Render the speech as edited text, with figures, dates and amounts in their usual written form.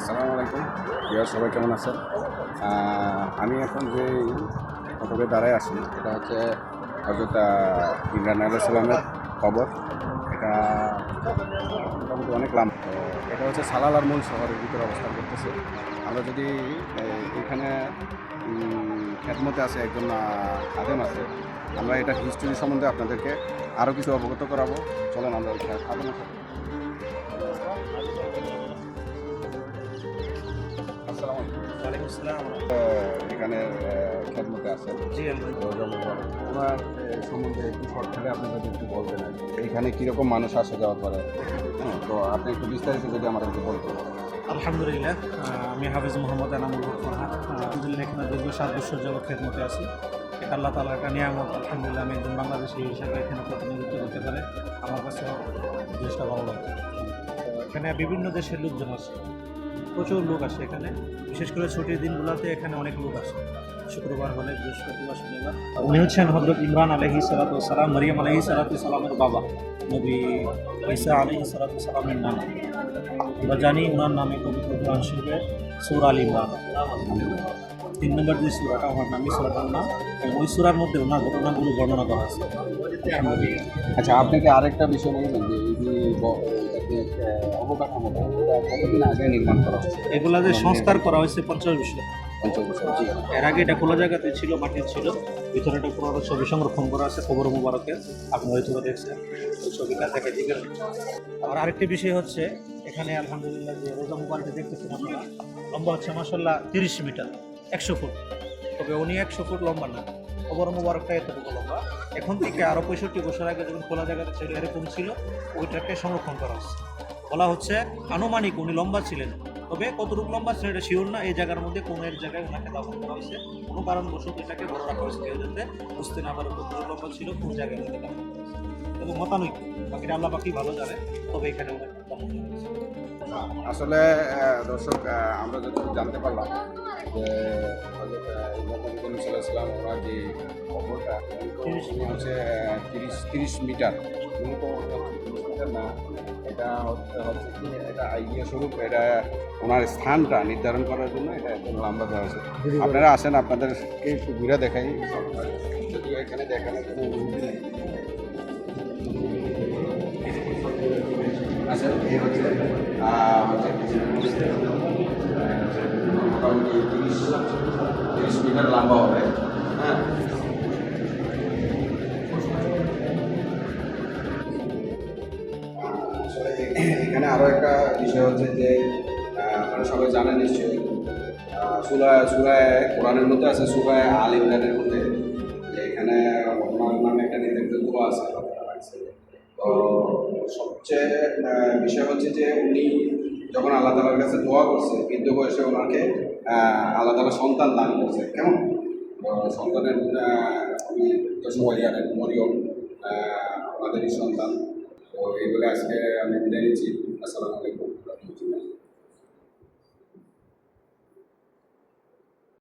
আসসালামু আলাইকুম। সবাই কেমন আছেন? আমি এখন যে ফটকে দাঁড়ায় আছি এটা হচ্ছে হজরত ইমরান আলাইহিস সালামের কবর। এটা মোটামুটি অনেক লম্বা। তো এটা হচ্ছে সালালার মূল শহরের ভিতরে অবস্থান করতেছে। আমরা যদি এখানে খেদমতে আছে একজন খাদেম আছে, আমরা এটা হিস্ট্রি সম্বন্ধে আপনাদেরকে আরও কিছু অবগত করাবো। চলেন আমরা ওই খাদেমের সাথে। আসসালামু আলাইকুম। এখানে খেদমতে আছেন জি ওনার সম্বন্ধে একটু শর্ট করে আপনি যদি একটু বলতেন আর কি। এখানে কীরকম মানুষ আসা যাওয়া করে, হ্যাঁ, তো আপনি একটু বিস্তারিত যদি আমার একটু বলতেন। আলহামদুলিল্লাহ, আমি হাফিজ মোহাম্মদ এনামুল হক ফারহান। আলহামদুলিল্লাহ এখানে দীর্ঘ 7 বছর যাবত খেদমতে আছি। এটা আল্লাহ তাআলার একটা নিয়ামত। আলহামদুলিল্লাহ আমি একজন বাংলাদেশি হিসেবে এখানে প্রতিনিধিত্ব করতে পারে আমার কাছে জিনিসটা ভালো লাগে। তো এখানে বিভিন্ন দেশের লোকজন আসে, প্রচুর লোক আসে এখানে। বিশেষ করে ছুটির দিনগুলোতে এখানে অনেক লোক আসে। শুক্রবার হলে, বৃহস্পতিবার, শনিবার। উনি হচ্ছেন হযরত ইমরান আলাইহিস সালাতু ওয়াস সালাম, মারিয়াম আলাইহিস সালাতু ওয়াস সালামের বাবা, নবী ঈসা আলাইহিস সালাতু ওয়াস সালামের নাম। আমরা জানি ওনার নামে পবিত্র কোরআন শরীফে সূরা আল ইমরান 3 নম্বর যে সূরাটা, ওনার নামই সূরাটার নাম, এবং ওই সূরার মধ্যে ওনার ঘটনাগুলো বর্ণনা করা আছে। আচ্ছা, আপনাকে আরেকটা বিষয় বলবেন যে এই যে অবকাঠামোটা এটা কতদিন আগে নির্মাণ করা হচ্ছে? এগুলা যে সংস্কার করা হয়েছে 50 বছর। 50 বছর। জি। এর আগে এটা খোলা জায়গাতে ছিল, মাটির ছিল। ভিতরে একটা পুরোনো ছবি সংরক্ষণ করা আছে কবর মুবারকের, আপনি হয়তো দেখছেন ওই ছবিটা দেখে দিবেন। আর আরেকটি বিষয় হচ্ছে এখানে আলহামদুলিল্লাহ যে রোজা মুবারকটা দেখতেছেন আপনারা, লম্বা হচ্ছে মাশাআল্লাহ 30 মিটার, 100 ফুট। তবে উনি 100 ফুট লম্বা না, কবর মুবারকটা এতটুকু লম্বা। এখন থেকে আরও 65 বছর আগে যখন খোলা জায়গাতে ছিল এরকম ছিল, ওইটাকে সংরক্ষণ করা হচ্ছে। বলা হচ্ছে আনুমানিক উনি লম্বা ছিলেন, তবে কতটুকু লম্বা ছিল এটা শিওর না। এই জায়গার মধ্যে কোনো এক জায়গায় ওনাকে দাফন করা হয়েছে, কোনো কারণবশত এটাকে বড় রাখা হয়েছে কেউ যাতে বুঝতে না পারে কতটুকু লম্বা ছিল, কোন জায়গায় ওনাকে দাফন করা হয়েছে। এবং মতানৈক্য, বাকিটা আল্লাহ বাকি ভালো জানে, তবে এখানে ওনাকে দাফন করা হয়েছে। আসলে দর্শক, আমরা যতটুকু জানতে পারলাম যে হযরত ইমরান সাল্লাল্লাহু আলাইহি ওনার যে কবরটা হচ্ছে 30 মিটার। মূলত 30 মিটার না, এটা হচ্ছে কি, এটা আইডিয়া স্বরূপ এটা ওনার স্থানটা নির্ধারণ করার জন্য এটা এত লম্বা দেওয়া হয়েছে। আপনারা আসেন, আপনাদেরকে একটু ঘুরে দেখাই, যদিও এখানে দেখানোর কোনো অনুমতি নেই। আচ্ছা, এই হচ্ছে মোটামুটি 30 মিটার লম্বা হবে, হ্যাঁ। আসলে এখানে আরও একটা বিষয় হচ্ছে যে আপনারা সবাই জানেন নিশ্চয়ই, সূরা কোরআনের মধ্যে আছে, সূরা আল ইমরানের মধ্যে যে এখানে ওনার নামে একটা নির্ধারিত দোয়া আছে। তো সবচেয়ে বিষয় হচ্ছে যে উনি যখন আল্লাহ তাআলার কাছে দোয়া করছে, বৃদ্ধ বয়সে ওনাকে আল্লাহ তাআলা সন্তান দান করছে। কেমন সন্তানের উনি তো সবাই জানেন, মরিয়ম আমাদেরই সন্তান। তো এইগুলো আজকে আমি বিদায় নিচ্ছি। আসসালামু আলাইকুম।